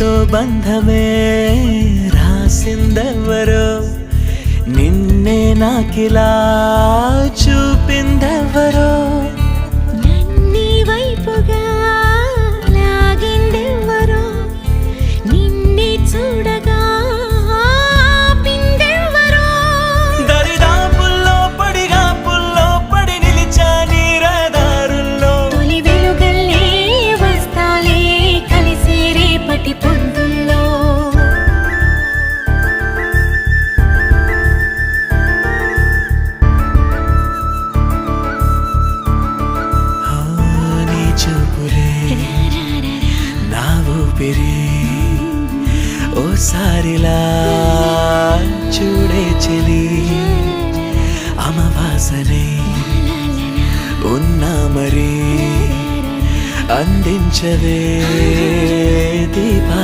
మనతో బంధమే రాసిందెవరో నిన్నే నాకిలా చూపిందెవరో నన్నీ వైపుగా లాగిందెవరో నిన్నే చూడగా ఆపిందెవరో దరిదాపుల్లో పడి నిలిచా నీ రహదారుల్లో తొలి వెలుగల్లే వస్తాలే కలిసే రేపటి పొద్దుల్లో నీ చూపులే నా ఊపిరి ఓసారిలా చూడే చెలి అమవాసనే ఉన్నా మరి అందించవే దీపా